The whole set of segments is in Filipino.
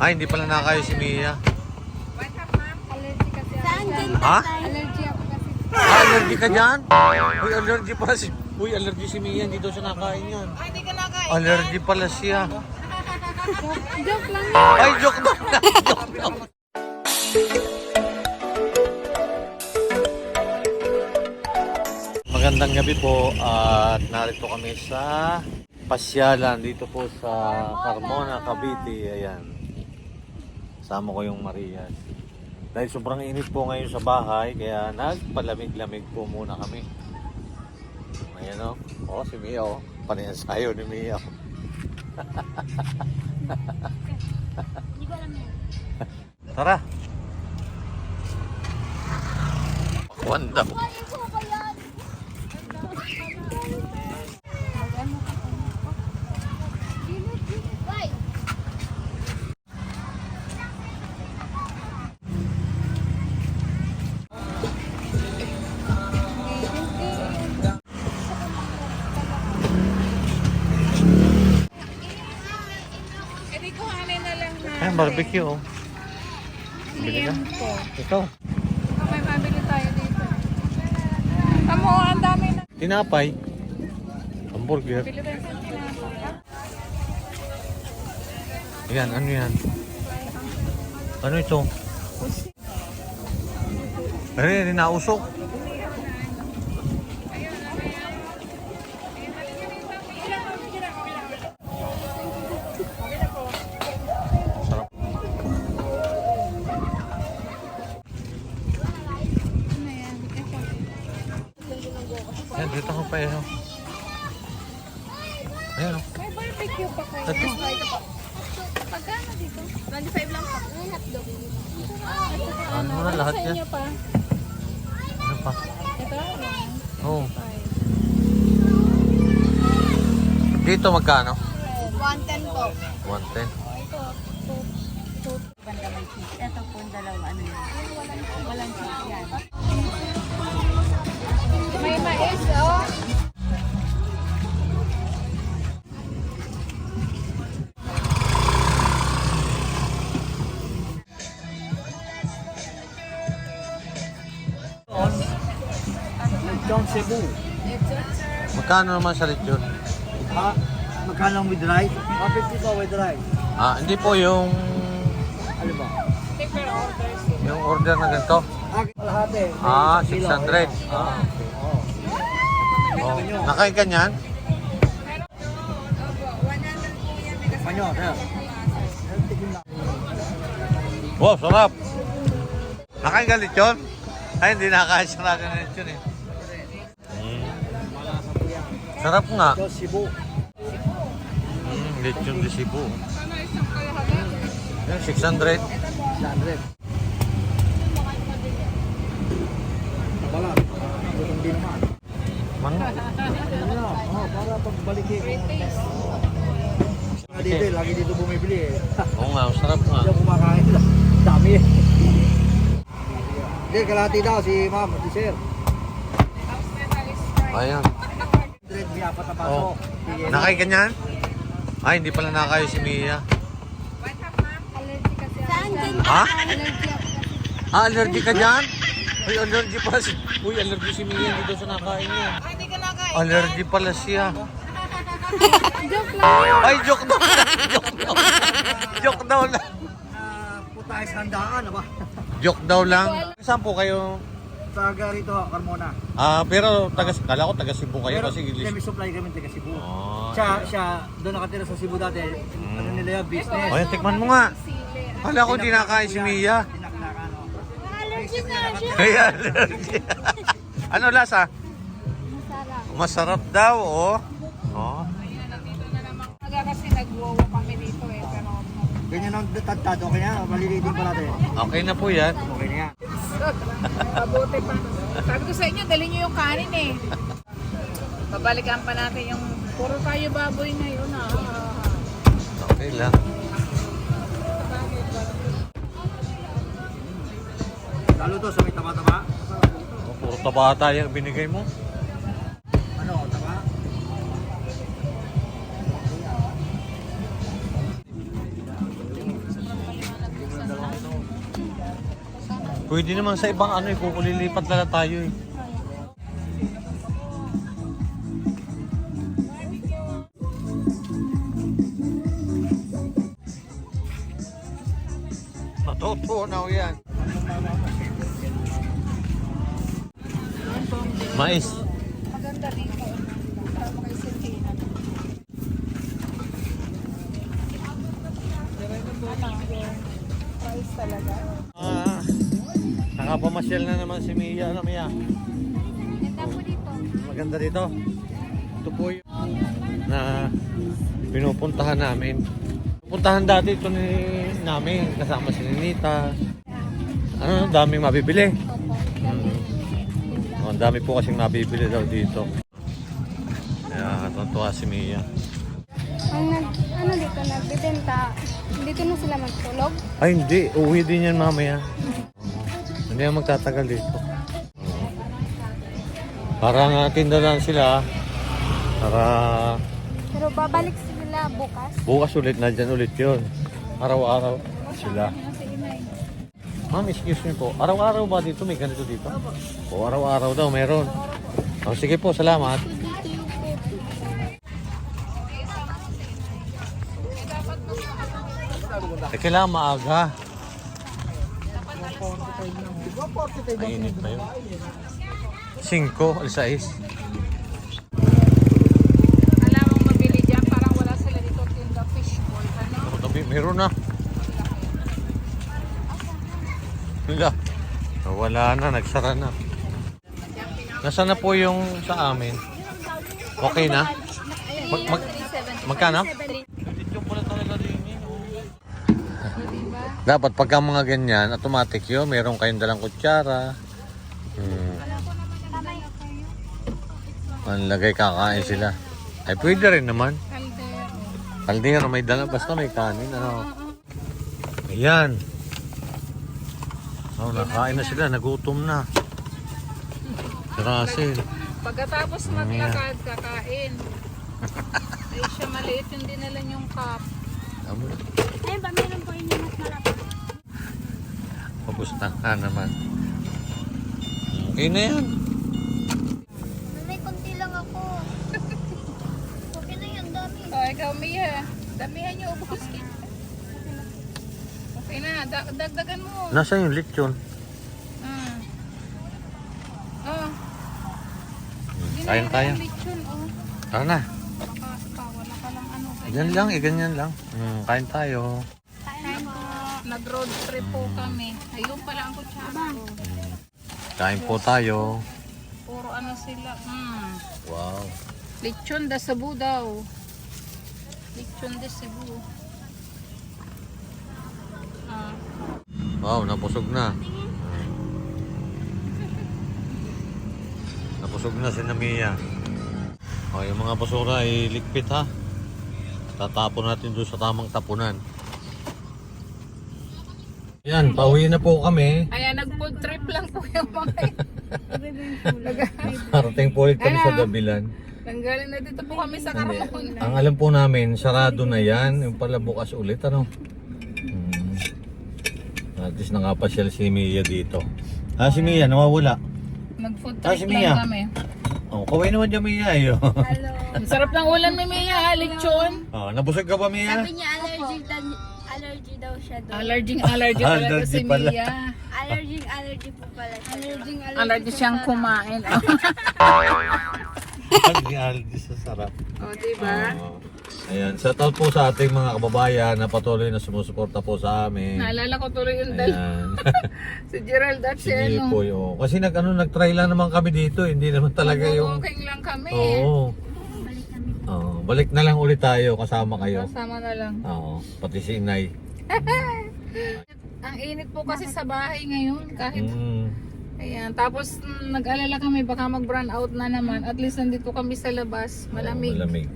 Ay, hindi pala nakakayo si Mia. Allergy kasi ako. Saan din Ha? Allergy ako kasi. Allergy ka dyan? Uy, allergy pala si... Uy, allergy si Mia. Hindi daw siya nakain yan. Ay, hindi ka nakain. Allergy pala siya. Joke lang yun. Ay, joke daw na. Joke daw. Magandang gabi po at narito kami sa pasyalan dito po sa Carmona, Cavite. Ayan. Sama ko yung Marias. Dahil sobrang init po ngayon sa bahay, kaya nagpalamig-lamig po muna kami. Ayan o. Oh, si Mia o. Panayasayo ni Mia. Tara. Wanda. Edi kuhanin na lang na. Ayan, barbecue o. Bili ka? po. Ikaw. Baka may mabili tayo dito. Tamo, ang dami na. Tinapay. Hamburger. Bili tayo sa tinapay. Ayan, ano yan? Ano ito? Ay, nausok. Sarap. Ano yan? Ito. Ayan, dito ko pa yan. Ayan o. May barbecue pa kayo. Ito. Ito po. Pagkano dito? 25 lang po. May hotdog. Ano mo na lahat Sa yan? inyo pa. Ano pa? Ito. Oo. Dito magkano? 110 po. 110. banda may cheese. Ito po ang dalawa. Ano yun? Walang cheese yan. May mais, oh. John Cebu. Magkano naman sa lechon? Ha? Magkano ang with rice? 50 po with rice. Ah, hindi po yung Ano ba? order na ganito. Kalahati. Ah, May 600. kilo. Ah, Oo. oh. Nakain ka niyan? Panyo, sir. Wow, sarap. Nakain ka lechon? Ay, hindi nakain siya natin ng lechon eh. Sarap nga. John Cebu. Lechon de Cebu. Yan, 600. 100. Balat. Gutom din naman. Man. Ano? Oh, para pagbalikin. Dito, lagi dito bumibili eh. Oo nga, sarap nga. Hindi ako kumakain. Dami eh. Hindi, kalahati daw si ma'am, si sir. Ayan. 100, may apat na paso. Oh. Nakain ka niyan? Ay, hindi pala nakakayo si Mia. Allergy kasi ako. Saan din Ha? Allergy ako kasi. Ah, allergy ka dyan? Uy, allergy pala si... Uy, allergy si Mia. Hindi daw siya nakain yan. Ay, hindi ka nakain. Allergy pala siya. Joke lang yun. Ay, joke daw na. Joke daw. Joke daw na. Putay sa handaan, ba? Joke daw lang. Saan po kayo? Taga rito, Carmona. Ah, pero kala ko taga Cebu kayo kasi Hindi, may English. supply kami taga Cebu. Oh, Siya, doon nakatira sa Cebu dati. Ano nila yung business. Ayan, tikman mo nga. Kala ko hindi nakain si Mia. Tinaknakan, no? Allergy na siya. Kaya allergy. Ano lasa? Masarap. Masarap daw, oh. Oh. Aga kasi nag-wow kami dito eh. Pero Ganyan ang tatado kaya, malilitin pa natin. Okay na po yan. Okay na yan. mabuti pa. Sabi ko sa inyo, dali nyo yung kanin eh. Babalikan pa natin yung puro tayo baboy ngayon ah. Okay lang. Lalo to sa may taba-taba. Oh, puro tabata yung binigay mo. Ano, taba? Pwede naman sa ibang ano eh, kung lilipat na tayo eh. Matutunaw yan. Mais. Maganda dito. Kasama kay Silvina. Price talaga. Nakapamasyal na naman si Mia. Ano, Mia? Ganda po dito. Maganda dito. Ito po yung na pinupuntahan namin. Puntahan dati ito namin kasama si Ninita. Ano, daming mabibili. Ang dami po kasing mabibili daw dito. Kaya natutuwa si Mia. Ano dito, nagbibenta. Dito na sila magtulog. Ay hindi, uwi din yan mamaya. Hindi yan magtatagal dito. Parang tinda lang sila. Para Pero babalik sila bukas. bukas ulit, nandyan ulit yun. Araw-araw sila. Ma'am, excuse me po. Araw-araw ba dito? May ganito dito? O araw-araw daw meron. O sige po, salamat. Kailangan maaga. Mainit pa yun. 5, alas 6. Alam mong mabili dyan, parang wala sila dito tinda fishball. Ano? Meron na. Wala. Wala na, nagsara na. Nasaan na po yung sa amin? Okay na? Magkano? Dapat pagka mga ganyan, automatic yun. Meron kayong dalang kutsara. Ang lagay kakain sila. Ay pwede rin naman. Kaldero may dala. Basta may kanin. Ano? Ayan. Oh, nakain na sila. Nagutom na. Si Russell. Pagkatapos maglakad, kakain. Ay siya maliit yung dinala niyong cup. Ayun ba, meron po inyo mas malaki. Papusta ka naman. Okay na yan. May konti lang ako. Okay na yan, dami. Oh, ikaw Mia, damihan niyo ubusin. Okay na, dagdagan mo. Nasaan yung lechon? Oh. Kain tayo. Lechon, oh. Tara na. Baka wala ka lang ano. Ganyan lang, ganyan lang. Kain tayo. Nag-road trip po kami. Ayun pala ang kutsara. Kain po tayo. Puro ano sila. Wow. Lechon de Cebu daw. Lechon de Cebu. Wow, napusog na. Napusog na si Mia. O, yung mga basura ay ligpit ha. Tatapon natin doon sa tamang tapunan. Yan, pauwi na po kami. Ayan, nag-food trip lang po yung mga Parating po ulit kami sa Dabilan. Nanggaling na dito po kami sa Carmona. Ang alam po namin, sarado na yan. Yung pala bukas ulit, ano? At least nakapasyal si Mia dito. Si Mia, nawawala. Nag-food Si trip Mia. lang kami. Oh, kaway naman dyan, Mia. Ang sarap ng ulam ni Mia, lechon. Nabusog ka ba, Mia? Sabi niya allergy daw siya doon. Allergy talaga Allergy si pala. Mia. Allergy po pala siya. Allergy siyang kumain. Aldi sa sarap. O, diba? Ayan, shout out po sa ating mga kababayan na patuloy na sumusuporta po sa amin. Naalala ko tuloy yung dal. Ayan. Si Gerald at si Sige ano. po yun. Kasi nag-try lang naman kami dito. Hindi naman talaga yung... Walking lang kami. Oo. Balik na lang ulit tayo kasama kayo. Kasama na lang. Oo, pati si Inay. Ang init po kasi sa bahay ngayon. Kahit ayan. Tapos nag-alala kami baka mag-brown out na naman. At least nandito kami sa labas. Malamig. Malamig.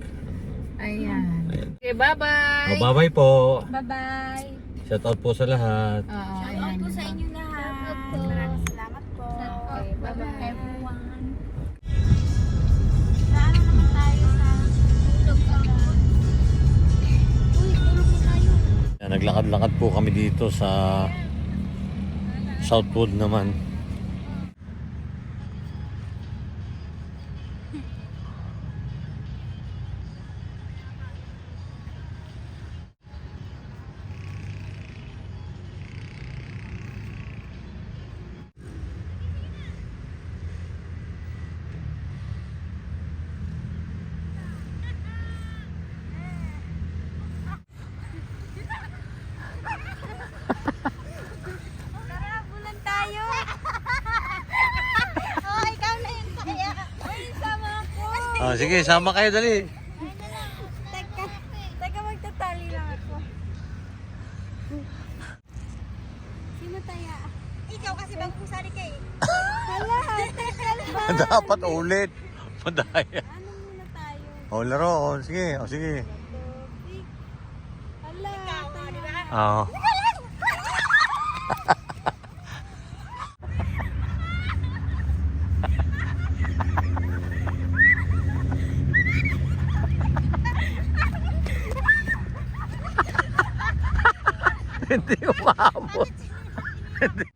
Ayan. Okay, bye-bye. Bye-bye po. Bye-bye. Shout out po sa lahat. Oo, Shout out ayan. po sa inyo lahat. Maraming salamat po. Okay, bye-bye. Everyone. Saan naman tayo sa tulog agad? Uy, tulog po tayo. Naglakad-lakad po kami dito sa Southwood naman. Tara, bulan tayo. Oh, ikaw na yung kaya. Uy, sama ako. Ah, sige, sama kayo dali. Teka, magtatali lang ako. Sino taya? Ikaw kasi bang pusari ka eh. Hala, teka lang. Dapat ulit. Madaya. Ano muna tayo? O, laro. O, sige. O, sige. Hala, taya. Oo. Hindi umabot. Hindi